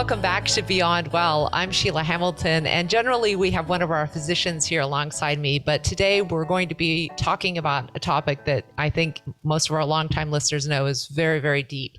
Welcome back to Beyond Well. I'm Sheila Hamilton, and generally we have one of our physicians here alongside me, but today we're going to be talking about a topic that I think most of our longtime listeners know is very, very deep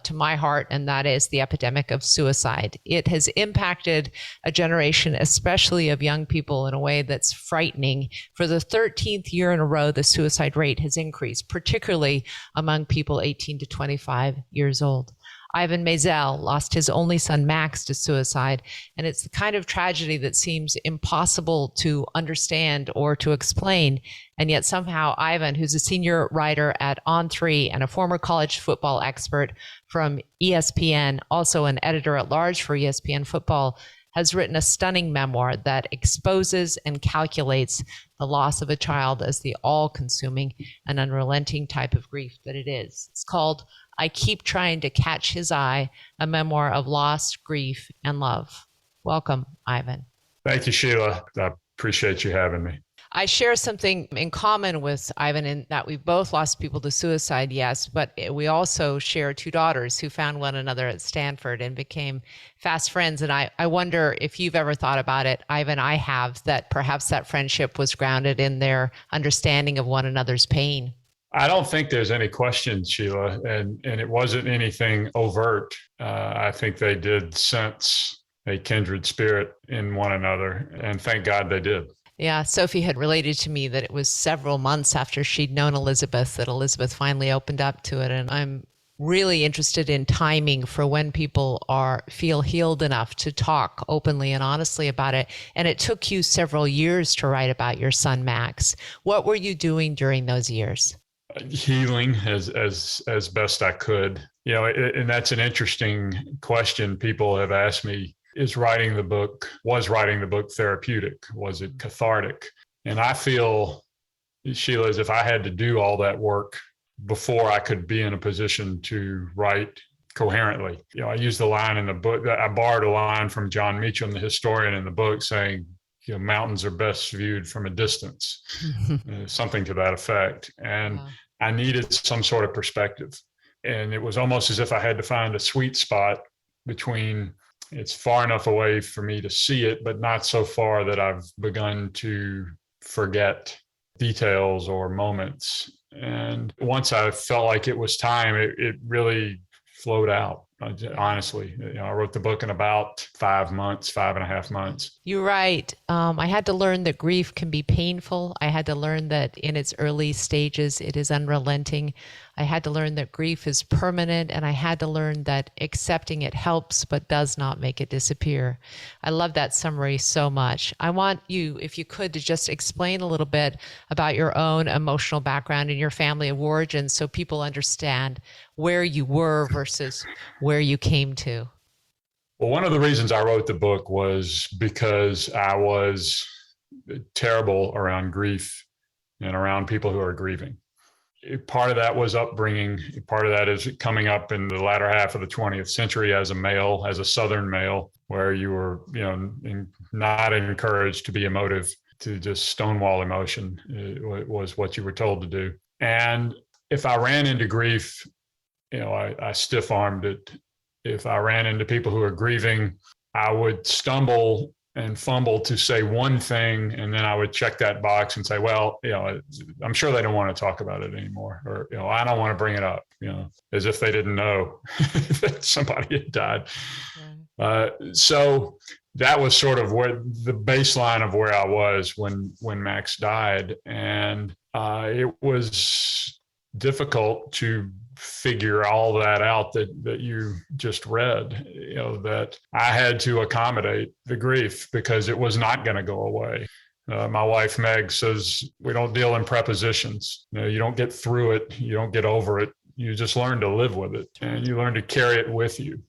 to my heart, and that is the epidemic of suicide. It has impacted a generation, especially of young people, in a way that's frightening. For the 13th year in a row, the suicide rate has increased, particularly among people 18 to 25 years old. Ivan Maisel lost his only son, Max, to suicide, and it's the kind of tragedy that seems impossible to understand or to explain. And yet somehow Ivan, who's a senior writer at On3 and a former college football expert from ESPN, also an editor-at-large for ESPN Football, has written a stunning memoir that exposes and calculates the loss of a child as the all-consuming and unrelenting type of grief that it is. It's called I Keep Trying to Catch His Eye, a memoir of loss, grief, and love. Welcome, Ivan. Thank you, Sheila. I appreciate you having me. I share something in common with Ivan in that we both lost people to suicide, yes, but we also share two daughters who found one another at Stanford and became fast friends. And I wonder if you've ever thought about it, Ivan, I have, that perhaps that friendship was grounded in their understanding of one another's pain. I don't think there's any question, Sheila, and it wasn't anything overt. I think they did sense a kindred spirit in one another, and thank God they did. Yeah, Sophie had related to me that it was several months after she'd known Elizabeth that Elizabeth finally opened up to it. And I'm really interested in timing for when people feel healed enough to talk openly and honestly about it. And it took you several years to write about your son, Max. What were you doing during those years? Healing as best I could. You know, and that's an interesting question people have asked me. Was writing the book therapeutic? Was it cathartic? And I feel, Sheila, as if I had to do all that work before I could be in a position to write coherently. You know, I used the line in the book, I borrowed a line from John Meacham, the historian in the book, saying, you know, mountains are best viewed from a distance, something to that effect. And wow. I needed some sort of perspective. And it was almost as if I had to find a sweet spot between it's far enough away for me to see it, but not so far that I've begun to forget details or moments. And once I felt like it was time, it really flowed out. Honestly, you know, I wrote the book in about 5.5 months. You're right. I had to learn that grief can be painful. I had to learn that in its early stages, it is unrelenting. I had to learn that grief is permanent, and I had to learn that accepting it helps, but does not make it disappear. I love that summary so much. I want you, if you could, to just explain a little bit about your own emotional background and your family of origin so people understand where you were versus where you came to. Well, one of the reasons I wrote the book was because I was terrible around grief and around people who are grieving. Part of that was upbringing. Part of that is coming up in the latter half of the 20th century as a male, as a Southern male, where you were, you know, not encouraged to be emotive, to just stonewall emotion. It was what you were told to do. And if I ran into grief, you know, I stiff-armed it. If I ran into people who are grieving, I would stumble and fumble to say one thing, and then I would check that box and say, well, you know, I'm sure they don't want to talk about it anymore, or, you know, I don't want to bring it up, you know, as if they didn't know that somebody had died. Right. So that was sort of where the baseline of where I was when Max died. And it was difficult to figure all that out that you just read, you know, that I had to accommodate the grief because it was not going to go away. My wife, Meg, says, we don't deal in prepositions. You know, you don't get through it. You don't get over it. You just learn to live with it, and you learn to carry it with you.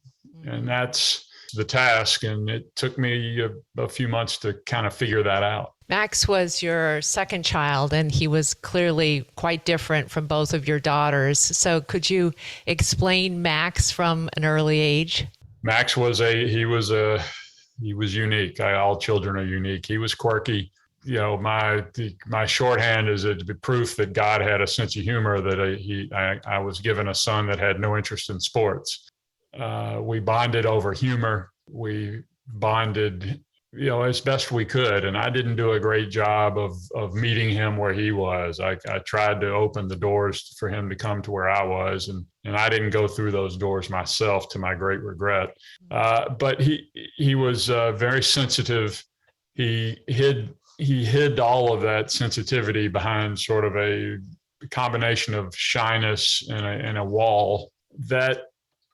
And that's the task. And it took me a few months to kind of figure that out. Max was your second child, and he was clearly quite different from both of your daughters. So could you explain Max from an early age? Max was unique. All children are unique. He was quirky. You know, my shorthand is a proof that God had a sense of humor, that I was given a son that had no interest in sports. We bonded over humor. We bonded, as best we could. And I didn't do a great job of meeting him where he was. I tried to open the doors for him to come to where I was, and I didn't go through those doors myself, to my great regret. But he was very sensitive. He hid all of that sensitivity behind sort of a combination of shyness and a wall that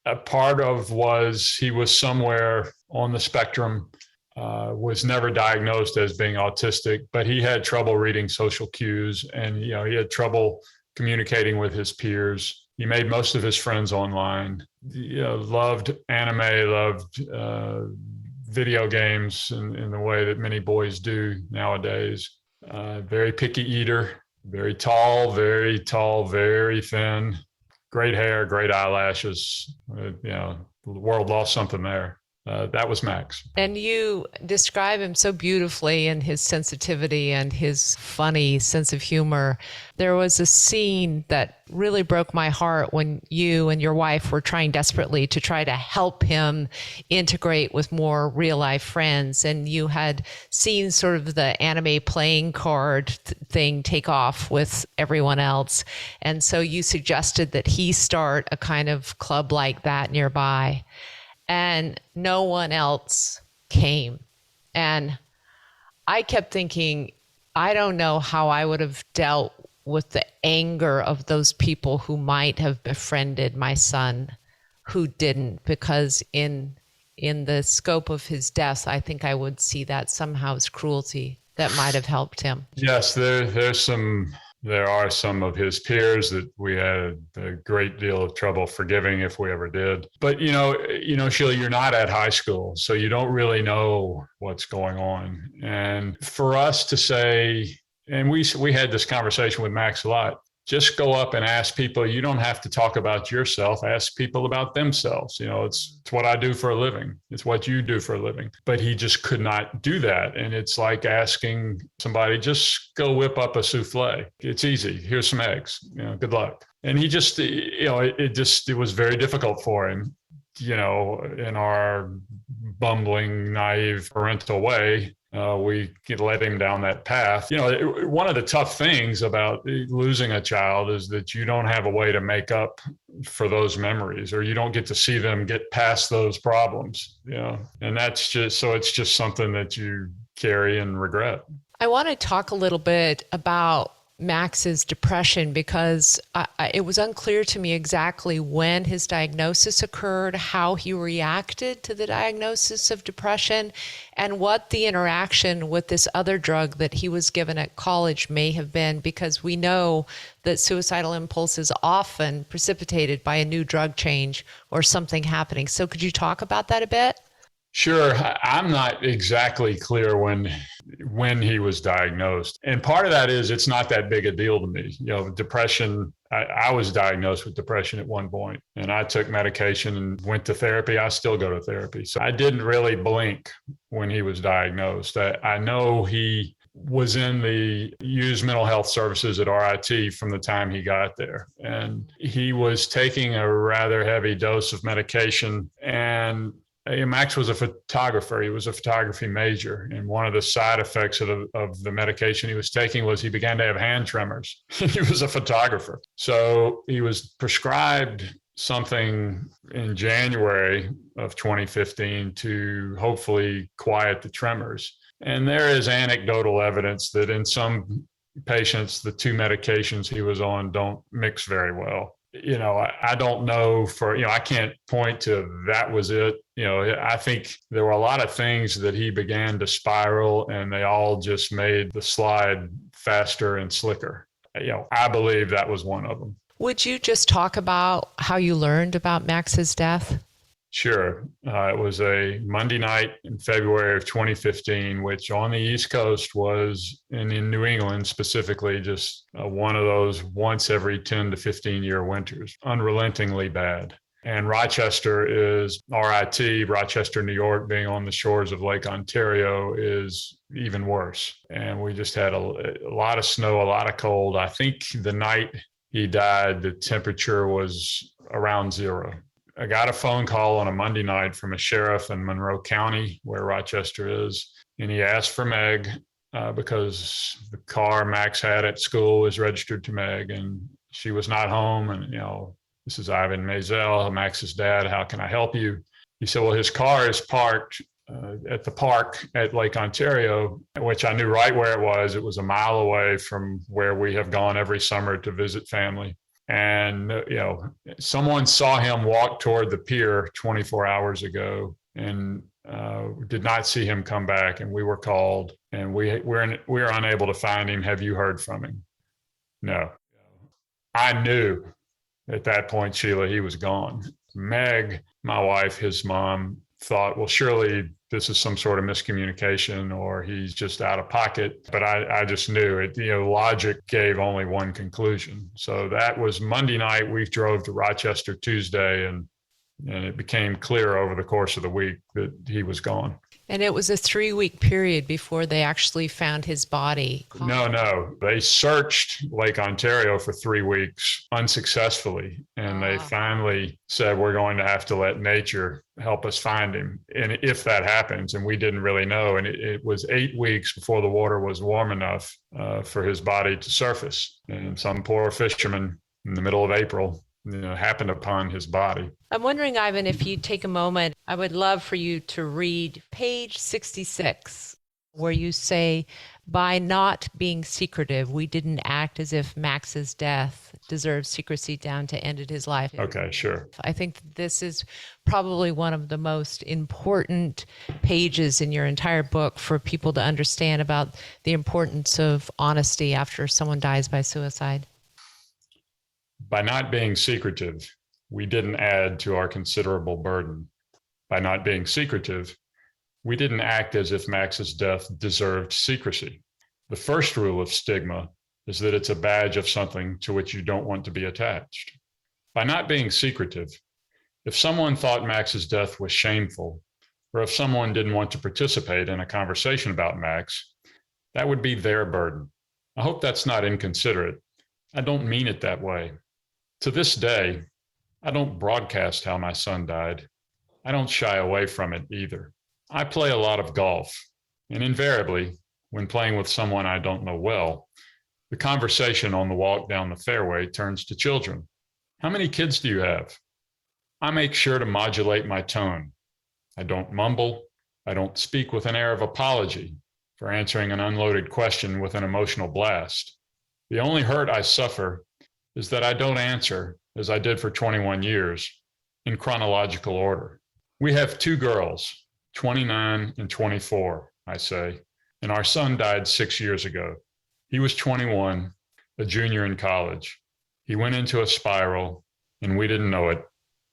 a part of was he was somewhere on the spectrum, was never diagnosed as being autistic, but he had trouble reading social cues, and he had trouble communicating with his peers. He made most of his friends online. Loved anime, loved video games in the way that many boys do nowadays. Very picky eater, very tall, very thin. Great hair, great eyelashes. The world lost something there. That was Max. And you describe him so beautifully in his sensitivity and his funny sense of humor. There was a scene that really broke my heart when you and your wife were trying desperately to try to help him integrate with more real life friends. And you had seen sort of the anime playing card thing take off with everyone else. And so you suggested that he start a kind of club like that nearby. And no one else came. And I kept thinking, I don't know how I would have dealt with the anger of those people who might have befriended my son who didn't, because in the scope of his death, I think I would see that somehow as cruelty that might have helped him. Yes, there are some of his peers that we had a great deal of trouble forgiving if we ever did. But, Sheila, you're not at high school, so you don't really know what's going on. And for us to say, and we had this conversation with Max a lot, just go up and ask people. You don't have to talk about yourself. Ask people about themselves. It's what I do for a living. It's what you do for a living. But he just could not do that. And it's like asking somebody, just go whip up a souffle. It's easy. Here's some eggs. Good luck. And he just, it was very difficult for him, in our bumbling, naive parental way. We let him down that path. One of the tough things about losing a child is that you don't have a way to make up for those memories, or you don't get to see them get past those problems. And that's it's just something that you carry and regret. I want to talk a little bit about Max's depression, because it was unclear to me exactly when his diagnosis occurred, how he reacted to the diagnosis of depression, and what the interaction with this other drug that he was given at college may have been, because we know that suicidal impulse is often precipitated by a new drug change or something happening. So could you talk about that a bit? Sure. I'm not exactly clear when he was diagnosed. And part of that is it's not that big a deal to me. Depression, I was diagnosed with depression at one point, and I took medication and went to therapy. I still go to therapy. So I didn't really blink when he was diagnosed. I know he was in the used mental health services at RIT from the time he got there. And he was taking a rather heavy dose of medication, and Max was a photographer. He was a photography major. And one of the side effects of the medication he was taking was he began to have hand tremors. He was a photographer. So he was prescribed something in January of 2015 to hopefully quiet the tremors. And there is anecdotal evidence that in some patients, the two medications he was on don't mix very well. I don't know I can't point to that was it. I think there were a lot of things that he began to spiral, and they all just made the slide faster and slicker. I believe that was one of them. Would you just talk about how you learned about Max's death? Sure. It was a Monday night in February of 2015, which on the East Coast was, and in New England specifically, just one of those once every 10 to 15 year winters, unrelentingly bad. And Rochester is RIT, Rochester, New York, being on the shores of Lake Ontario is even worse. And we just had a lot of snow, a lot of cold. I think the night he died, the temperature was around zero. I got a phone call on a Monday night from a sheriff in Monroe County, where Rochester is. And he asked for Meg because the car Max had at school was registered to Meg, and she was not home. And, this is Ivan Maisel, Max's dad. How can I help you? He said, well, his car is parked at the park at Lake Ontario, which I knew right where it was. It was a mile away from where we have gone every summer to visit family. And, someone saw him walk toward the pier 24 hours ago and did not see him come back. And we were called, and we're unable to find him. Have you heard from him? No. I knew at that point, Sheila, he was gone. Meg, my wife, his mom, thought, well, surely this is some sort of miscommunication or he's just out of pocket. But I just knew it. Logic gave only one conclusion. So that was Monday night. We drove to Rochester Tuesday, and it became clear over the course of the week that he was gone. And it was a 3-week period before they actually found his body. No. They searched Lake Ontario for 3 weeks unsuccessfully. And they finally said, we're going to have to let nature help us find him. And if that happens, and we didn't really know, and it was 8 weeks before the water was warm enough for his body to surface. And some poor fisherman in the middle of April happened upon his body. I'm wondering, Ivan, if you take a moment, I would love for you to read page 66, where you say, by not being secretive, we didn't act as if Max's death deserved secrecy down to ended his life. Okay, sure. I think this is probably one of the most important pages in your entire book for people to understand about the importance of honesty after someone dies by suicide. By not being secretive, we didn't add to our considerable burden. By not being secretive, we didn't act as if Max's death deserved secrecy. The first rule of stigma is that it's a badge of something to which you don't want to be attached. By not being secretive, if someone thought Max's death was shameful, or if someone didn't want to participate in a conversation about Max, that would be their burden. I hope that's not inconsiderate. I don't mean it that way. To this day, I don't broadcast how my son died. I don't shy away from it either. I play a lot of golf, and invariably, when playing with someone I don't know well, the conversation on the walk down the fairway turns to children. How many kids do you have? I make sure to modulate my tone. I don't mumble. I don't speak with an air of apology for answering an unloaded question with an emotional blast. The only hurt I suffer is that I don't answer, as I did for 21 years, in chronological order. We have 2 girls, 29 and 24, I say, and our son died 6 years ago. He was 21, a junior in college. He went into a spiral, and we didn't know it,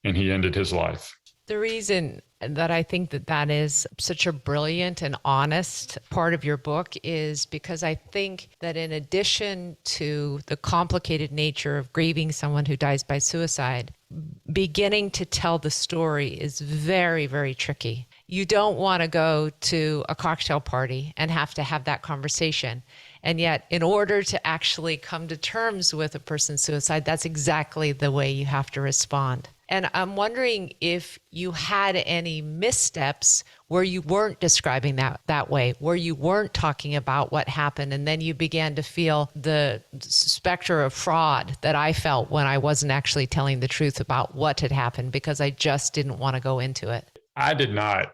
and he ended his life. The reason that I think that is such a brilliant and honest part of your book is because I think that in addition to the complicated nature of grieving someone who dies by suicide, beginning to tell the story is very, very tricky. You don't want to go to a cocktail party and have to have that conversation. And yet, in order to actually come to terms with a person's suicide, that's exactly the way you have to respond. And I'm wondering if you had any missteps where you weren't describing that way, where you weren't talking about what happened, and then you began to feel the specter of fraud that I felt when I wasn't actually telling the truth about what had happened because I just didn't want to go into it. I did not,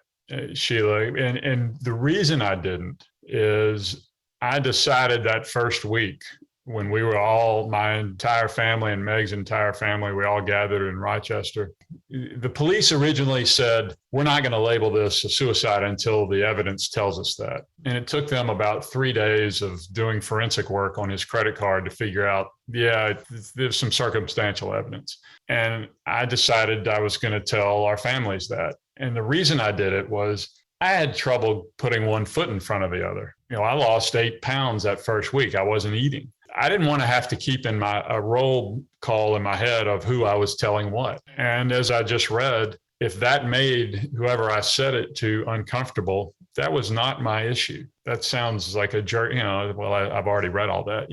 Sheila. And the reason I didn't is I decided that first week when we were all, my entire family and Meg's entire family, we all gathered in Rochester. The police originally said, we're not going to label this a suicide until the evidence tells us that. And it took them about 3 days of doing forensic work on his credit card to figure out, there's some circumstantial evidence. And I decided I was going to tell our families that. And the reason I did it was I had trouble putting one foot in front of the other. I lost 8 pounds that first week. I wasn't eating. I didn't want to have to keep in a roll call in my head of who I was telling what. And as I just read, if that made whoever I said it to uncomfortable, that was not my issue. That sounds like a jerk, I've already read all that.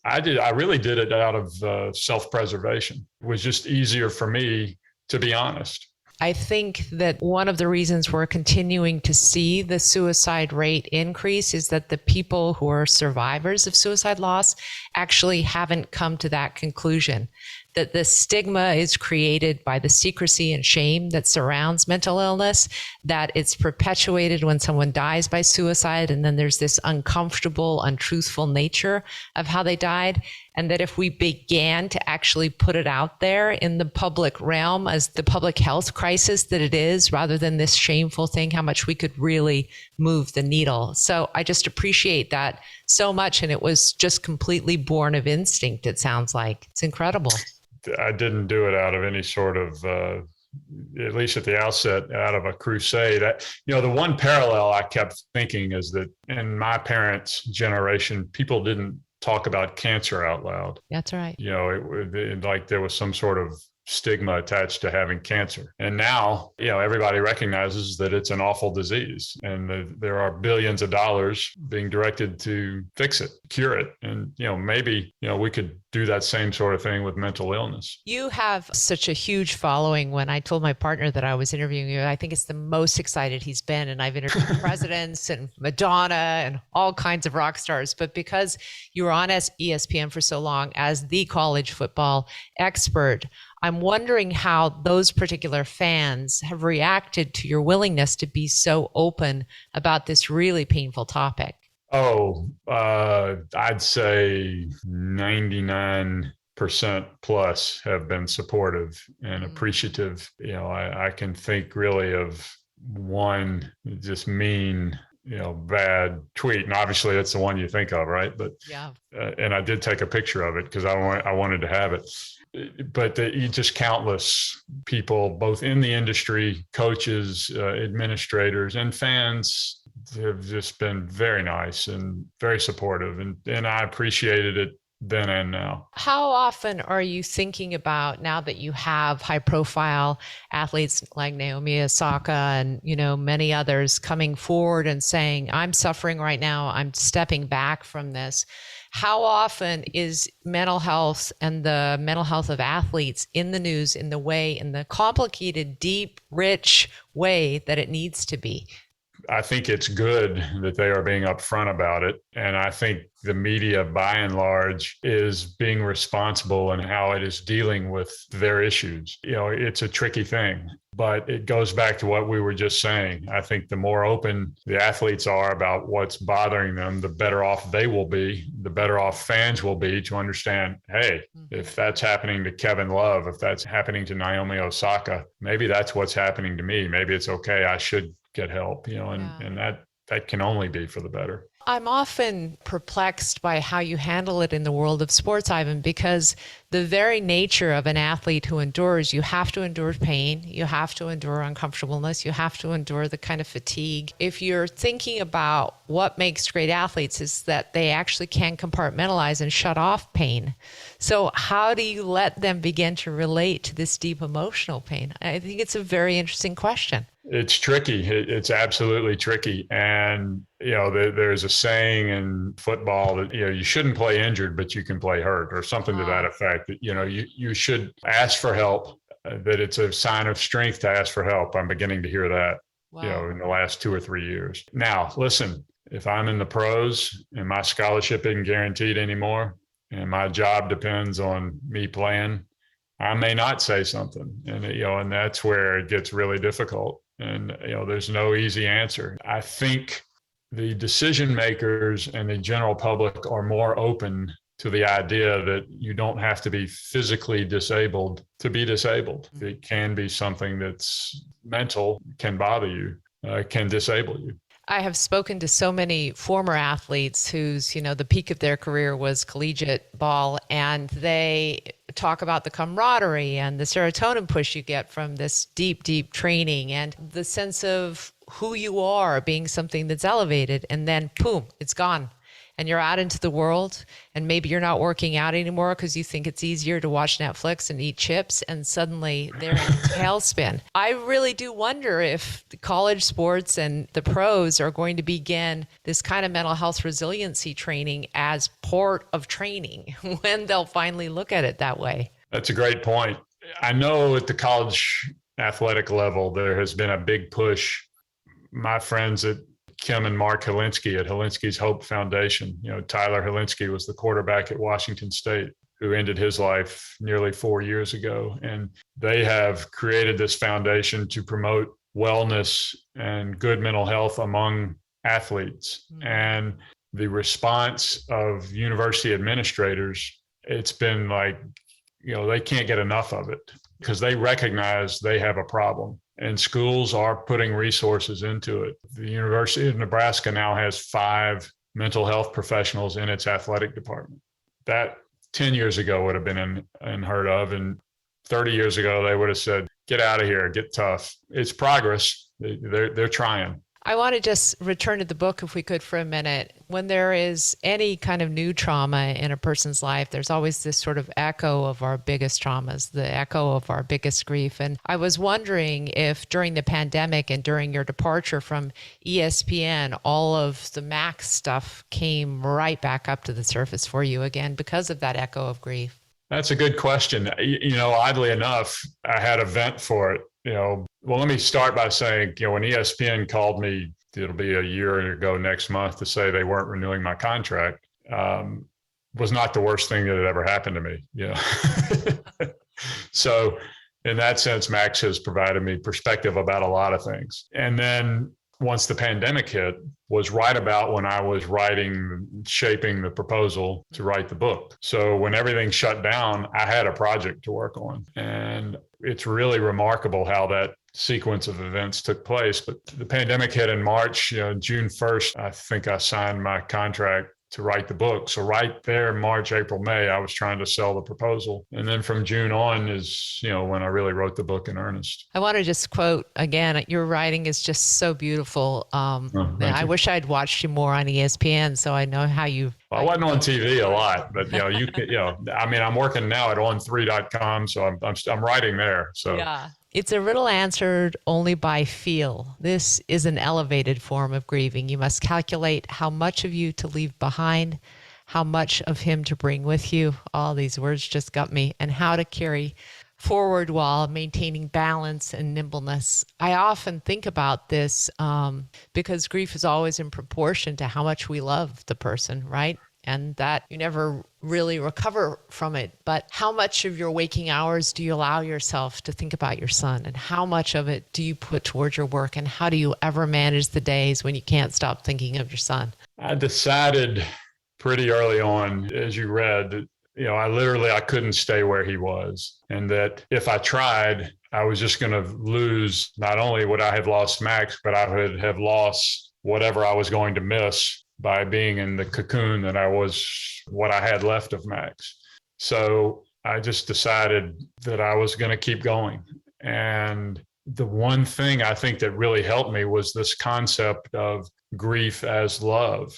I really did it out of self-preservation. It was just easier for me to be honest. I think that one of the reasons we're continuing to see the suicide rate increase is that the people who are survivors of suicide loss actually haven't come to that conclusion. That the stigma is created by the secrecy and shame that surrounds mental illness, that it's perpetuated when someone dies by suicide, and then there's this uncomfortable, untruthful nature of how they died. And that if we began to actually put it out there in the public realm as the public health crisis that it is, rather than this shameful thing, how much we could really move the needle. So I just appreciate that so much. And it was just completely born of instinct, it sounds like. It's incredible. I didn't do it out of any sort of, at least at the outset, out of a crusade. The one parallel I kept thinking is that in my parents' generation, people didn't talk about cancer out loud. That's right. It like there was some sort of stigma attached to having cancer. And now, everybody recognizes that it's an awful disease and there are billions of dollars being directed to fix it, cure it. And, maybe, we could do that same sort of thing with mental illness. You have such a huge following. When I told my partner that I was interviewing you, I think it's the most excited he's been. And I've interviewed presidents and Madonna and all kinds of rock stars. But because you were on ESPN for so long as the college football expert, I'm wondering how those particular fans have reacted to your willingness to be so open about this really painful topic. I'd say 99% plus have been supportive and appreciative. I can think really of one just mean, bad tweet. And obviously that's the one you think of, right? But yeah. And I did take a picture of it because I wanted to have it. But just countless people, both in the industry, coaches, administrators, and fans have just been very nice and very supportive. And I appreciated it then and now. How often are you thinking about, now that you have high profile athletes like Naomi Osaka and, many others coming forward and saying, I'm suffering right now, I'm stepping back from this. How often is mental health and the mental health of athletes in the news in the complicated, deep, rich way that it needs to be? I think it's good that they are being upfront about it. And I think the media, by and large, is being responsible in how it is dealing with their issues. It's a tricky thing, but it goes back to what we were just saying. I think the more open the athletes are about what's bothering them, the better off they will be, the better off fans will be to understand, hey, if that's happening to Kevin Love, if that's happening to Naomi Osaka, maybe that's what's happening to me. Maybe it's okay. I should get help, and that can only be for the better. I'm often perplexed by how you handle it in the world of sports, Ivan, because the very nature of an athlete who endures, you have to endure pain, you have to endure uncomfortableness, you have to endure the kind of fatigue. If you're thinking about what makes great athletes, is that they actually can compartmentalize and shut off pain. So how do you let them begin to relate to this deep emotional pain? I think it's a very interesting question. It's tricky. It's absolutely tricky. And, there's a saying in football that, you shouldn't play injured, but you can play hurt, or something to that effect. That, you should ask for help, that it's a sign of strength to ask for help. I'm beginning to hear that, in the last 2 or 3 years. Now, listen, if I'm in the pros and my scholarship isn't guaranteed anymore and my job depends on me playing, I may not say something. And that's where it gets really difficult. And, there's no easy answer. I think the decision makers and the general public are more open to the idea that you don't have to be physically disabled to be disabled. It can be something that's mental, can bother you, can disable you. I have spoken to so many former athletes whose, the peak of their career was collegiate ball, and they talk about the camaraderie and the serotonin push you get from this deep, deep training, and the sense of who you are being something that's elevated, and then boom, it's gone. And you're out into the world, and maybe you're not working out anymore because you think it's easier to watch Netflix and eat chips, and suddenly they're in a tailspin. I really do wonder if the college sports and the pros are going to begin this kind of mental health resiliency training as part of training when they'll finally look at it that way. That's a great point. I know at the college athletic level, there has been a big push. My friends at Kim and Mark Helinski at Helinski's Hope Foundation, Tyler Helinski was the quarterback at Washington State who ended his life nearly 4 years ago. And they have created this foundation to promote wellness and good mental health among athletes. Mm-hmm. And the response of university administrators, it's been like, they can't get enough of it because they recognize they have a problem. And schools are putting resources into it. The University of Nebraska now has 5 mental health professionals in its athletic department. That 10 years ago would have been unheard of. And 30 years ago, they would have said, get out of here, get tough. It's progress. They're trying. I want to just return to the book if we could for a minute. When there is any kind of new trauma in a person's life, there's always this sort of echo of our biggest traumas, the echo of our biggest grief. And I was wondering if during the pandemic and during your departure from ESPN, all of the Max stuff came right back up to the surface for you again because of that echo of grief. That's a good question. Oddly enough, I had a vent for it. Well, let me start by saying, when ESPN called me, it'll be a year ago next month, to say they weren't renewing my contract, was not the worst thing that had ever happened to me. So in that sense, Max has provided me perspective about a lot of things. And then once the pandemic hit, was right about when I was shaping the proposal to write the book. So when everything shut down, I had a project to work on. And it's really remarkable how that sequence of events took place. But the pandemic hit in March, June 1st, I think I signed my contract to write the book. So right there, March, April, May, I was trying to sell the proposal. And then from June on is, when I really wrote the book in earnest. I want to just quote again, your writing is just so beautiful. I wish I'd watched you more on ESPN so I know how you... Well, I wasn't on TV a lot, but I'm working now at on3.com, so I'm writing there. So yeah. It's a riddle answered only by feel. This is an elevated form of grieving. You must calculate how much of you to leave behind, how much of him to bring with you. All these words just got me. And how to carry forward while maintaining balance and nimbleness. I often think about this because grief is always in proportion to how much we love the person, right? And that you never really recover from it. But how much of your waking hours do you allow yourself to think about your son? And how much of it do you put towards your work? And how do you ever manage the days when you can't stop thinking of your son? I decided pretty early on, as you read, that, I couldn't stay where he was. And that if I tried, I was just going to lose, not only would I have lost Max, but I would have lost whatever I was going to miss by being in the cocoon that I was, what I had left of Max. So I just decided that I was going to keep going. And the one thing I think that really helped me was this concept of grief as love.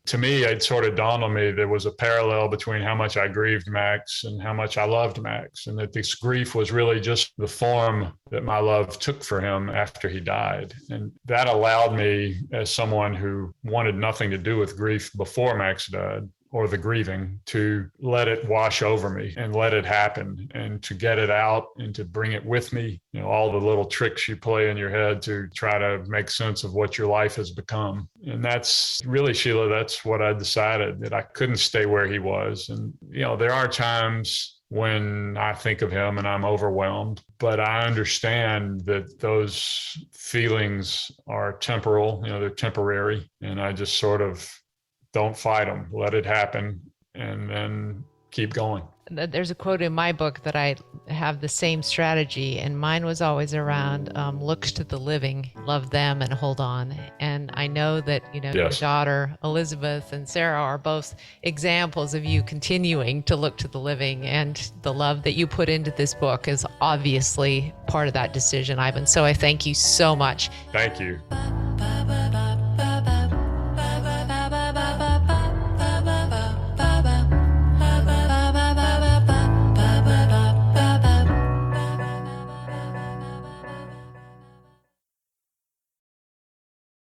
To me, it sort of dawned on me there was a parallel between how much I grieved Max and how much I loved Max, and that this grief was really just the form that my love took for him after he died. And that allowed me, as someone who wanted nothing to do with grief before Max died, or the grieving, to let it wash over me and let it happen, and to get it out and to bring it with me. All the little tricks you play in your head to try to make sense of what your life has become. And that's really, Sheila, that's what I decided, that I couldn't stay where he was. And, there are times when I think of him and I'm overwhelmed, but I understand that those feelings are temporal, they're temporary. And I just sort of don't fight them, let it happen, and then keep going. There's a quote in my book that I have the same strategy, and mine was always around look to the living, love them, and hold on. And I know that, Yes. Your daughter, Elizabeth, and Sarah are both examples of you continuing to look to the living, and the love that you put into this book is obviously part of that decision, Ivan. So I thank you so much. Thank you.